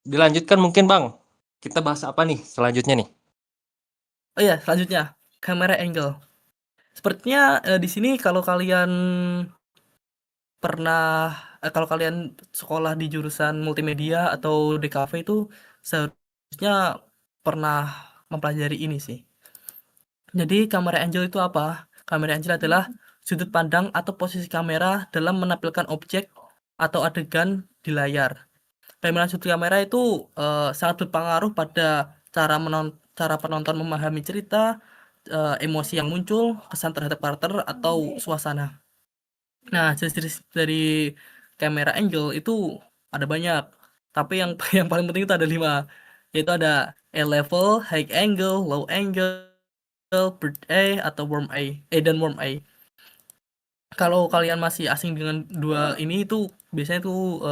Dilanjutkan mungkin Bang. Kita bahas apa nih selanjutnya nih? Oh iya, selanjutnya camera angle. Sepertinya di sini kalau kalian sekolah di jurusan multimedia atau DKV itu seharusnya pernah mempelajari ini sih. Jadi camera angle itu apa? Camera angle adalah sudut pandang atau posisi kamera dalam menampilkan objek atau adegan di layar. Pemilihan sudut kamera itu sangat berpengaruh pada cara penonton memahami cerita, emosi yang muncul, kesan terhadap karakter atau suasana. Nah, jenis-jenis dari kamera angle itu ada banyak, tapi yang yang paling penting itu ada 5, yaitu ada eye level, high angle, low angle, bird eye atau worm eye, dan worm eye. Kalau kalian masih asing dengan dua ini itu biasanya tuh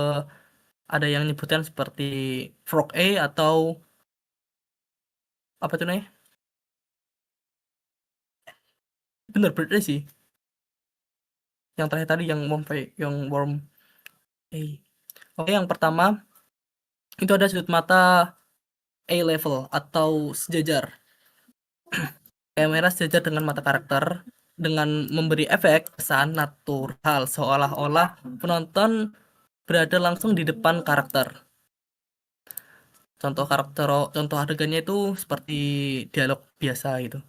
ada yang nyebutkan seperti frog eye atau apa tuh namanya? Bener bird eye sih. Yang terakhir tadi yang worm eye. Oke, yang pertama itu ada sudut mata eye level atau sejajar. Kamera sejajar dengan mata karakter dengan memberi efek kesan natural seolah-olah penonton berada langsung di depan karakter. Contoh adegannya itu seperti dialog biasa gitu.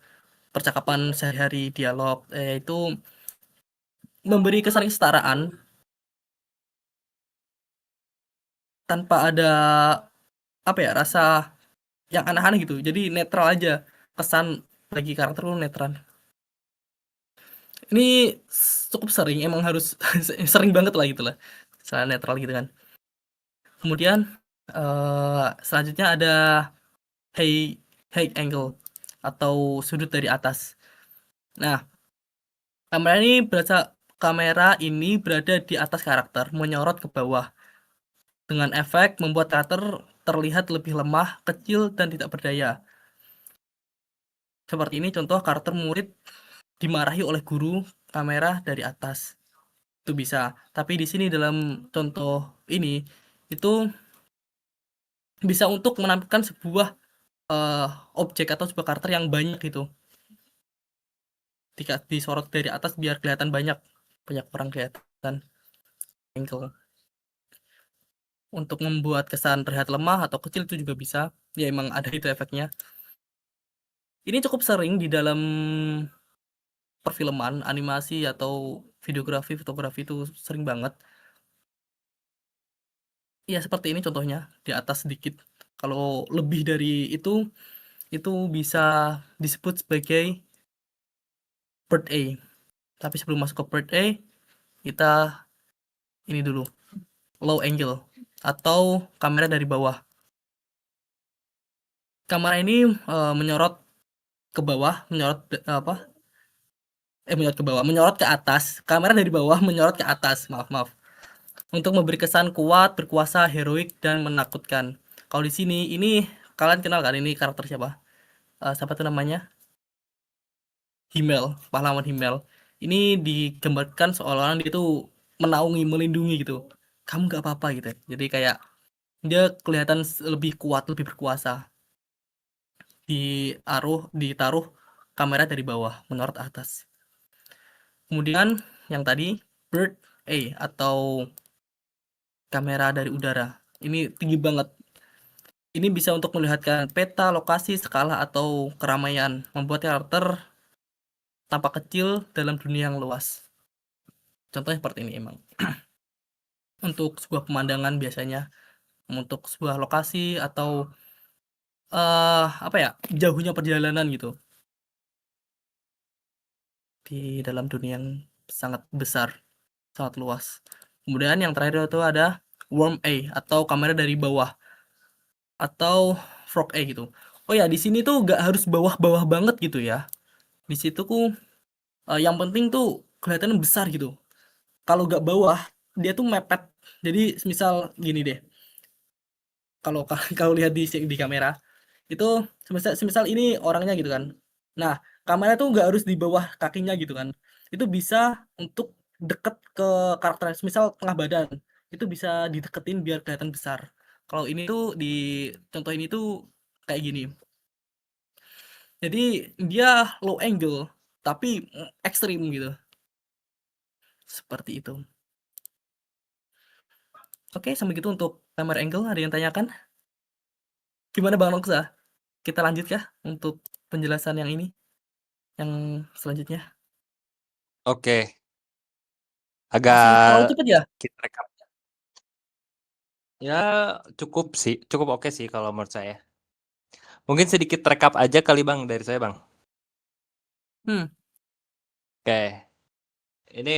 Percakapan sehari-hari dialog itu memberi kesan kesetaraan tanpa ada apa ya rasa yang aneh-aneh gitu. Jadi netral aja kesan bagi karakter lu netral. Ini cukup sering emang harus sering banget lah gitu lah. Secara netral gitu kan. Kemudian selanjutnya ada high high angle atau sudut dari atas. Nah, kamera ini berada di atas karakter, menyorot ke bawah dengan efek membuat karakter terlihat lebih lemah, kecil dan tidak berdaya. Seperti ini contoh karakter murid dimarahi oleh guru kamera dari atas. Itu bisa. Tapi di sini dalam contoh ini itu bisa untuk menampilkan sebuah eh, objek atau sebuah karakter yang banyak gitu. Disorot dari atas biar kelihatan banyak banyak orang kelihatan angle. Untuk membuat kesan terlihat lemah atau kecil itu juga bisa. Ya emang ada itu efeknya. Ini cukup sering di dalam perfilman, animasi atau videografi, fotografi itu sering banget. Ya seperti ini contohnya di atas sedikit. Kalau lebih dari itu bisa disebut sebagai bird eye. Tapi sebelum masuk ke bird eye, kita ini dulu low angle atau kamera dari bawah. Kamera ini menyorot ke bawah, menyorot ke bawah, menyorot ke atas. Kamera dari bawah menyorot ke atas. Maaf, maaf. Untuk memberi kesan kuat, berkuasa, heroik dan menakutkan. Kalau di sini ini kalian kenal kan ini karakter siapa? Siapa tuh namanya? Himmel, pahlawan Himmel. Ini digambarkan seolah-olah dia tuh menaungi, melindungi gitu. Kamu nggak apa-apa gitu. Jadi kayak dia kelihatan lebih kuat, lebih berkuasa. Ditaruh kamera dari bawah, menyorot atas. Kemudian yang tadi bird eye atau kamera dari udara. Ini tinggi banget. Ini bisa untuk melihatkan peta, lokasi, skala atau keramaian, membuat karakter tampak kecil dalam dunia yang luas. Contohnya seperti ini emang. Untuk sebuah pemandangan biasanya, untuk sebuah lokasi atau apa ya, jauhnya perjalanan gitu di dalam dunia yang sangat besar, sangat luas. Kemudian yang terakhir itu ada worm eye atau kamera dari bawah atau frog eye gitu. Oh ya, di sini tuh gak harus bawah-bawah banget gitu ya. Di situ yang penting tuh kelihatan besar gitu. Kalau gak bawah, dia tuh mepet. Jadi misal gini deh, kalau kalau lihat di kamera itu semisal ini orangnya gitu kan. Nah, kamera tuh nggak harus di bawah kakinya gitu kan. Itu bisa untuk deket ke karakter, misal tengah badan. Itu bisa dideketin biar kelihatan besar. Kalau ini tuh di contoh ini tuh kayak gini. Jadi dia low angle tapi, ekstrim gitu, seperti itu. Oke, sampai gitu untuk camera angle, ada yang tanyakan? Gimana Bang Noksa? Kita lanjut kah untuk penjelasan yang ini, yang selanjutnya? Oke, Masih terlalu agak cepet ya? sedikit rekap. Ya, cukup sih, cukup oke sih kalau menurut saya. Mungkin sedikit rekap aja kali Bang dari saya Bang. Hmm, Oke, ini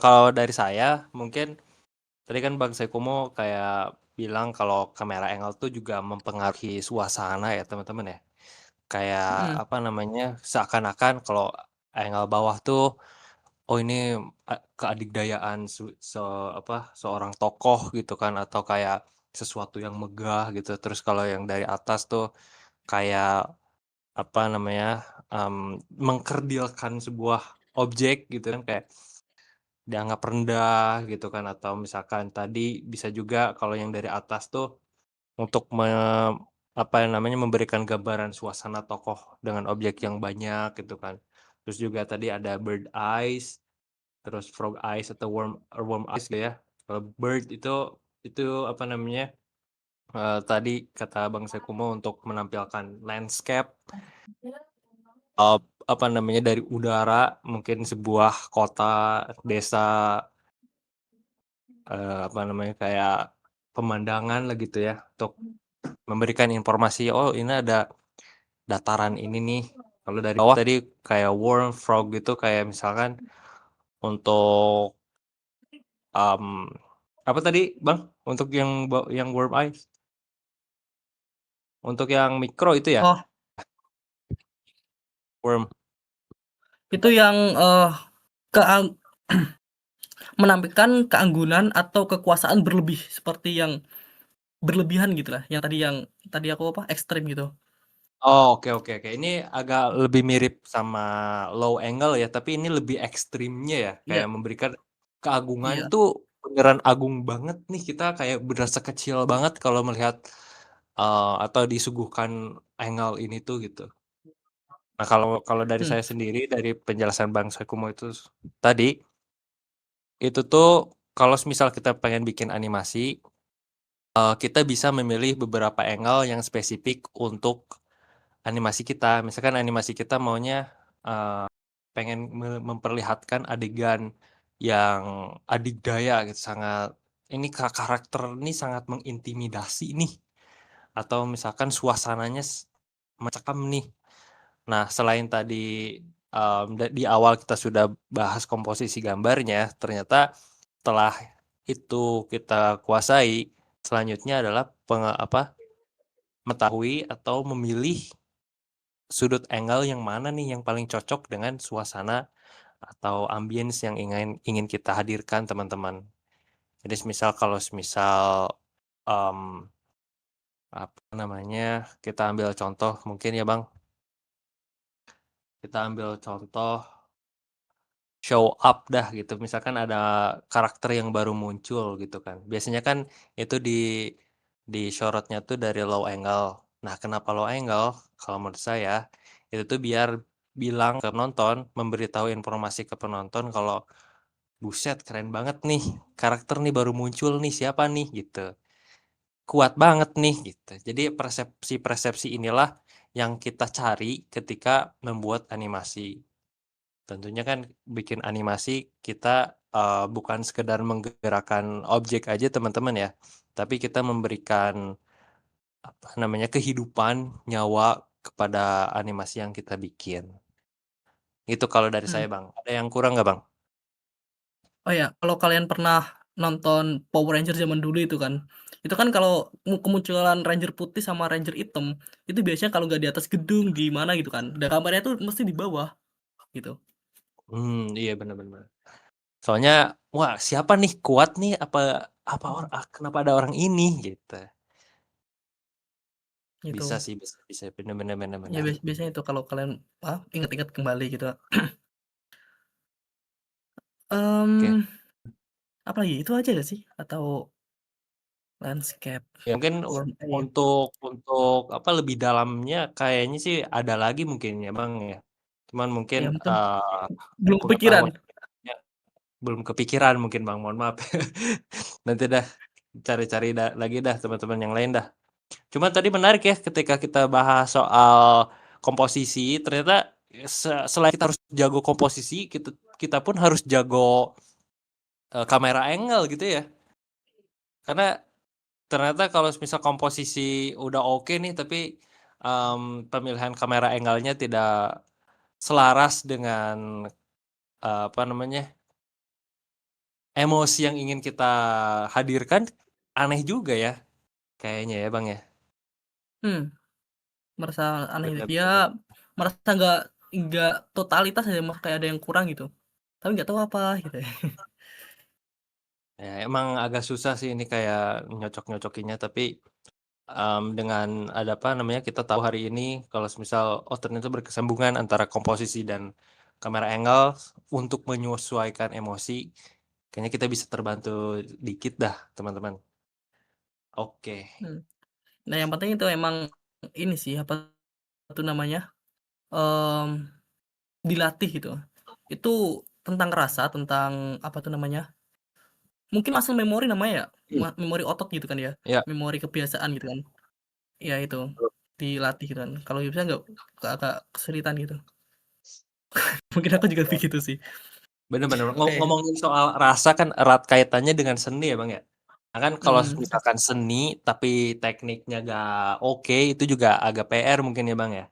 kalau dari saya mungkin tadi kan Bang Sekumo kayak bilang kalau kamera angle tuh juga mempengaruhi suasana ya teman-teman ya. Kayak mhm. apa namanya, seakan-akan kalau angle bawah tuh, oh ini keadikdayaan seorang tokoh gitu kan, atau kayak sesuatu yang megah gitu. Terus kalau yang dari atas tuh kayak apa namanya, mengkerdilkan sebuah objek gitu kan, kayak dianggap rendah gitu kan, atau misalkan tadi bisa juga kalau yang dari atas tuh untuk apa namanya, memberikan gambaran suasana tokoh dengan objek yang banyak gitu kan. Terus juga tadi ada bird eyes, terus frog eyes atau worm eyes gitu ya. Kalau bird itu apa namanya, tadi kata Bang Sekumo untuk menampilkan landscape, eee, apa namanya, dari udara mungkin sebuah kota, desa, apa namanya, kayak pemandangan lah gitu ya, untuk memberikan informasi, "Oh ini ada dataran ini nih." Kalau dari bawah tadi kayak worm, frog gitu kayak misalkan untuk, mmm, apa tadi Bang? Untuk yang worm eyes? Untuk yang mikro itu ya? Oh, Worm. itu yang, keang menampilkan keanggunan atau kekuasaan berlebih, seperti yang berlebihan gitulah, yang tadi aku apa, ekstrim gitu. Oh, oke oke oke. Ini agak lebih mirip sama low angle ya, tapi ini lebih ekstrimnya ya, kayak Iya memberikan keagungan iya, tuh beneran agung banget nih, kita kayak berasa kecil banget kalau melihat, atau disuguhkan angle ini tuh gitu. Nah kalau kalau dari hmm. saya sendiri, dari penjelasan Bang Sakumo itu tadi, itu tuh kalau semisal kita pengen bikin animasi, kita bisa memilih beberapa angle yang spesifik untuk animasi kita. Misalkan animasi kita maunya, pengen memperlihatkan adegan yang adikdaya gitu, sangat ini karakter ini sangat mengintimidasi nih, atau misalkan suasananya mencekam nih. Nah, selain tadi, di awal kita sudah bahas komposisi gambarnya, ternyata setelah itu kita kuasai, selanjutnya adalah mengetahui atau memilih sudut angle yang mana nih yang paling cocok dengan suasana atau ambience yang ingin ingin kita hadirkan teman-teman. Jadi semisal, mmm, apa namanya, kita ambil contoh mungkin ya Bang, kita ambil contoh show up dah gitu, misalkan ada karakter yang baru muncul gitu kan. Biasanya kan itu disorotnya tuh dari low angle. Nah, kenapa low angle? Kalau menurut saya, itu tuh biar bilang ke penonton, memberitahu informasi ke penonton kalau, "Buset keren banget nih, karakter nih baru muncul nih, siapa nih?" Gitu. "Kuat banget nih," gitu. Jadi persepsi-persepsi inilah yang kita cari ketika membuat animasi. Tentunya kan bikin animasi kita, bukan sekedar menggerakkan objek aja teman-teman ya, tapi kita memberikan, apa namanya, kehidupan, nyawa kepada animasi yang kita bikin. Itu kalau dari Mhm. saya Bang. Ada yang kurang nggak Bang? Oh ya, kalau kalian pernah nonton Power Ranger zaman dulu itu kan kalau kemunculan Ranger putih sama Ranger hitam, itu biasanya kalau nggak di atas gedung, di mana gitu kan, dan kameranya tuh mesti di bawah, gitu. Iya bener bener. Soalnya, wah siapa nih, kuat nih, apa apa kenapa ada orang ini, gitu. Bisa Gitu. sih, bisa bisa, bener bener bener Ya bener. biasanya itu kalau kalian, ingat-ingat kembali gitu. Oke. Mmm, apalagi itu aja nggak sih? Atau landscape, Ya mungkin iya, untuk apa, lebih dalamnya kayaknya sih ada lagi mungkin ya, Bang, ya. Cuman mungkin, iya mungkin belum kepikiran. pengetahuannya belum kepikiran mungkin, Bang, mohon maaf. Nanti dah cari-cari lagi dah teman-teman yang lain dah. Cuma tadi menarik ya ketika kita bahas soal komposisi, ternyata selain kita harus jago komposisi, kita pun harus jago, kamera angle gitu ya. Karena ternyata kalau misal komposisi udah oke nih, tapi, pemilihan kamera angle-nya tidak selaras dengan, apa namanya, emosi yang ingin kita hadirkan, aneh juga ya kayaknya ya, Bang, ya? Hmm, merasa aneh Bener ya, bener. merasa nggak totalitas aja, Mas, kayak ada yang kurang gitu, tapi nggak tahu apa gitu ya. Ya emang agak susah sih ini kayak nyocok-nyocokinnya, tapi, dengan ada apa namanya, kita tahu hari ini kalau semisal, oh ternyata berkesambungan antara komposisi dan kamera angle untuk menyesuaikan emosi, kayaknya kita bisa terbantu dikit dah teman-teman. Oke. Hmm. Nah, yang penting itu emang ini sih, apa tuh namanya, mmm, dilatih gitu. Itu tentang rasa, tentang apa tuh namanya, mungkin muscle memory namanya ya, Mmm. memori otot gitu kan ya, Iya, memori kebiasaan gitu kan. Iya itu, dilatih gitu kan. Kalau bisa agak kesulitan gitu. Mungkin aku juga begitu sih. bener bener. Oke, Ngomongin soal rasa kan erat kaitannya dengan seni ya, Bang, ya. Nah kan kalau mhm, misalkan seni tapi tekniknya nggak oke, itu juga agak PR mungkin ya, Bang, ya?